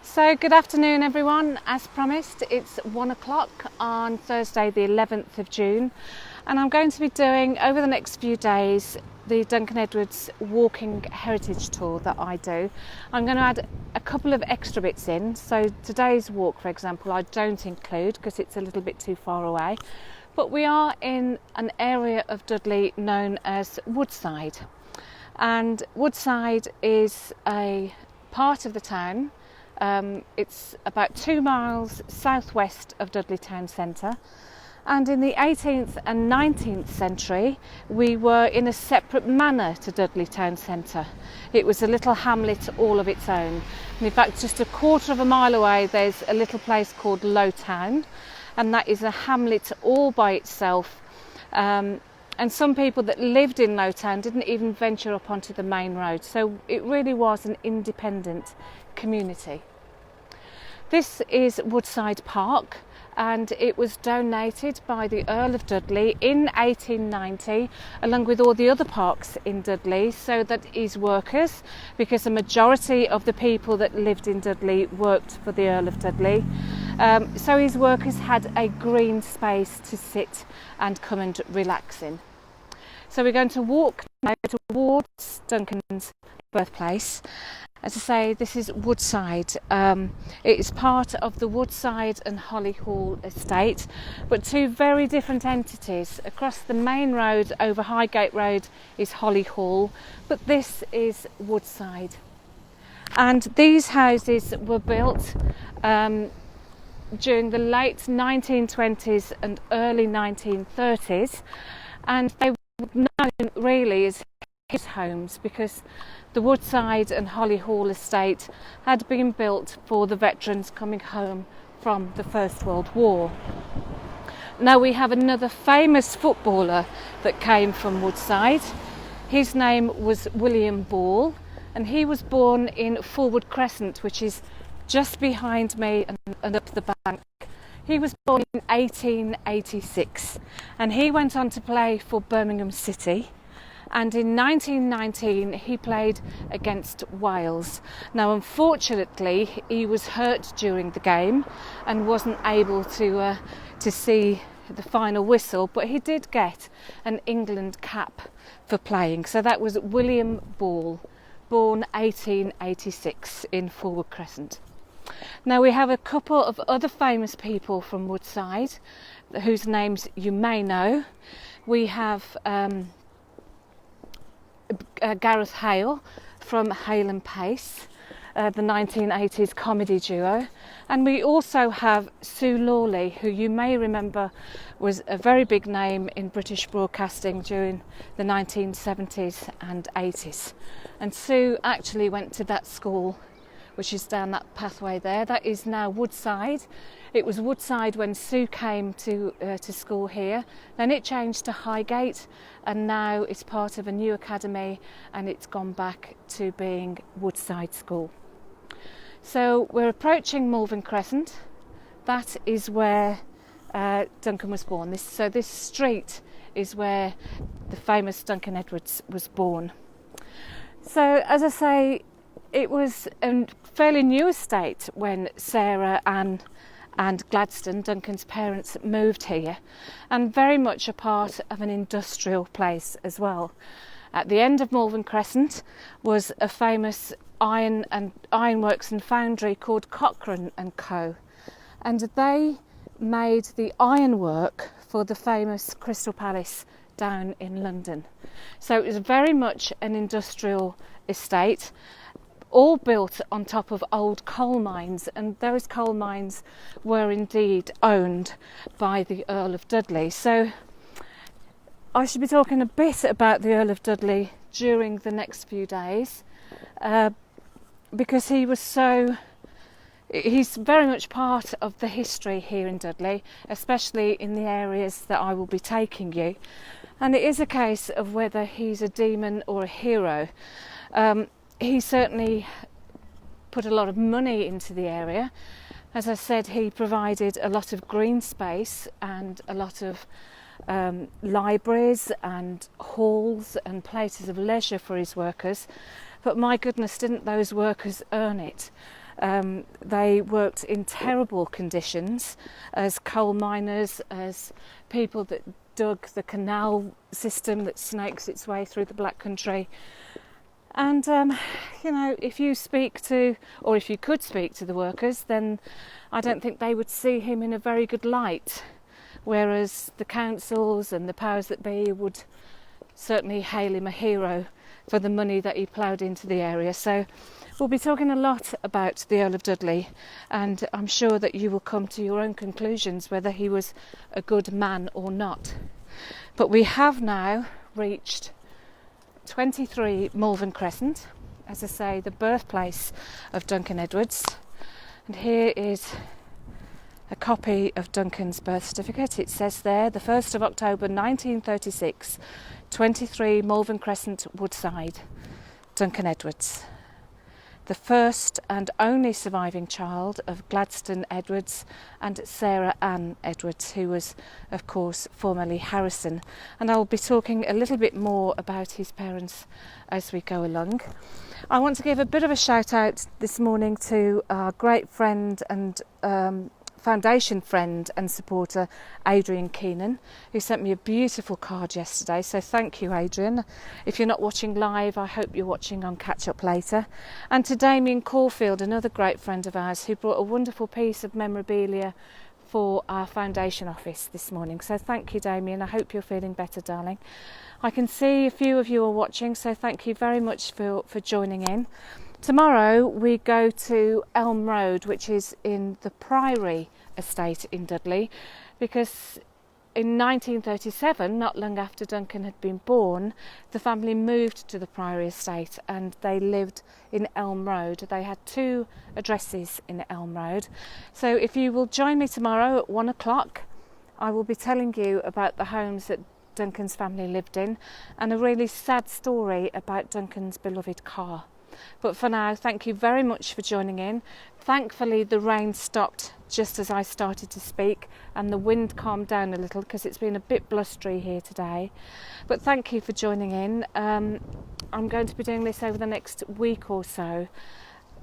So good afternoon everyone. As promised, it's 1 o'clock on Thursday the 11th of June, and I'm going to be doing over the next few days the Duncan Edwards walking heritage tour that I do. I'm going to add a couple of extra bits in, so today's walk, for example, I don't include because it's a little bit too far away, but we are in an area of Dudley known as Woodside, and Woodside is a part of the town. It's about 2 miles southwest of Dudley town centre, and in the 18th and 19th century we were in a separate manor to Dudley town centre. It was a little hamlet all of its own, and in fact just a quarter of a mile away there's a little place called Lowtown, and that is a hamlet all by itself. And some people that lived in Lowtown didn't even venture up onto the main road, so it really was an independent community. This is Woodside Park, and it was donated by the Earl of Dudley in 1890 along with all the other parks in Dudley, so that his workers, because a majority of the people that lived in Dudley worked for the Earl of Dudley, so his workers had a green space to sit and come and relax in. So we're going to walk now towards Duncan's birthplace. As I say, this is Woodside. It is part of the Woodside and Holly Hall estate, but two very different entities. Across the main road over Highgate Road is Holly Hall, but this is Woodside. And these houses were built during the late 1920s and early 1930s, and they were known really as his homes because the Woodside and Holly Hall estate had been built for the veterans coming home from the First World War. Now we have another famous footballer that came from Woodside. His name was William Ball, and he was born in Forward Crescent, which is just behind me and up the bank. He was born in 1886, and he went on to play for Birmingham City. And in 1919 he played against Wales. Now unfortunately he was hurt during the game and wasn't able to see the final whistle, but he did get an England cap for playing. So that was William Ball, born 1886 in Forward Crescent. Now we have a couple of other famous people from Woodside whose names you may know. We have Gareth Hale from Hale and Pace, the 1980s comedy duo, and we also have Sue Lawley, who you may remember was a very big name in British broadcasting during the 1970s and 80s. And Sue actually went to that school, which is down that pathway there. That is now Woodside. It was Woodside when Sue came to school here. Then it changed to Highgate, and now it's part of a new academy, and it's gone back to being Woodside School. So we're approaching Malvern Crescent. That is where Duncan was born. This street is where the famous Duncan Edwards was born. So as I say, it was a fairly new estate when Sarah, Anne and Gladstone, Duncan's parents, moved here, and very much a part of an industrial place as well. At the end of Malvern Crescent was a famous ironworks and foundry called Cochrane and Co, and they made the ironwork for the famous Crystal Palace down in London. So it was very much an industrial estate, all built on top of old coal mines, and those coal mines were indeed owned by the Earl of Dudley. So I should be talking a bit about the Earl of Dudley during the next few days, because he's very much part of the history here in Dudley, especially in the areas that I will be taking you. And it is a case of whether he's a demon or a hero. He certainly put a lot of money into the area. As I said, he provided a lot of green space and a lot of libraries and halls and places of leisure for his workers. But my goodness, didn't those workers earn it? They worked in terrible conditions as coal miners, as people that dug the canal system that snakes its way through the Black Country. And, if you speak to, or if you could speak to the workers, then I don't think they would see him in a very good light. Whereas the councils and the powers that be would certainly hail him a hero for the money that he ploughed into the area. So we'll be talking a lot about the Earl of Dudley, and I'm sure that you will come to your own conclusions whether he was a good man or not. But we have now reached 23 Malvern Crescent, as I say, the birthplace of Duncan Edwards. And here is a copy of Duncan's birth certificate. It says there, the 1st of October 1936, 23 Malvern Crescent, Woodside, Duncan Edwards. The first and only surviving child of Gladstone Edwards and Sarah Ann Edwards, who was, of course, formerly Harrison. And I'll be talking a little bit more about his parents as we go along. I want to give a bit of a shout out this morning to our great friend and foundation friend and supporter Adrian Keenan, who sent me a beautiful card yesterday, so thank you, Adrian. If you're not watching live, I hope you're watching on catch up later. And to Damien Caulfield, another great friend of ours, who brought a wonderful piece of memorabilia for our foundation office this morning. So thank you, Damien. I hope you're feeling better, darling. I can see a few of you are watching, so thank you very much for joining in. Tomorrow we go to Elm Road, which is in the Priory estate in Dudley, because in 1937, not long after Duncan had been born, the family moved to the Priory estate and they lived in Elm Road. They had 2 addresses in Elm Road. So if you will join me tomorrow at 1 o'clock, I will be telling you about the homes that Duncan's family lived in and a really sad story about Duncan's beloved car. But for now, thank you very much for joining in. Thankfully, the rain stopped just as I started to speak and the wind calmed down a little because it's been a bit blustery here today. But thank you for joining in. I'm going to be doing this over the next week or so.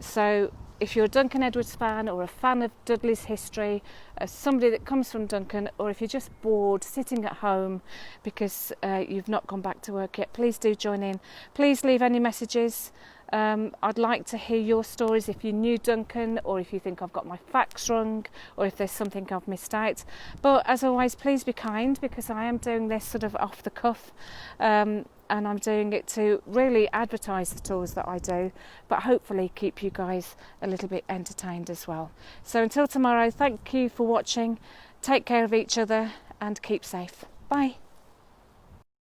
So if you're a Duncan Edwards fan or a fan of Dudley's history, as somebody that comes from Duncan, or if you're just bored sitting at home because you've not gone back to work yet, please do join in. Please leave any messages. I'd like to hear your stories if you knew Duncan, or if you think I've got my facts wrong, or if there's something I've missed out. But as always, please be kind, because I am doing this sort of off the cuff, and I'm doing it to really advertise the tours that I do, but hopefully keep you guys a little bit entertained as well. So until tomorrow, thank you for watching, take care of each other and keep safe. Bye.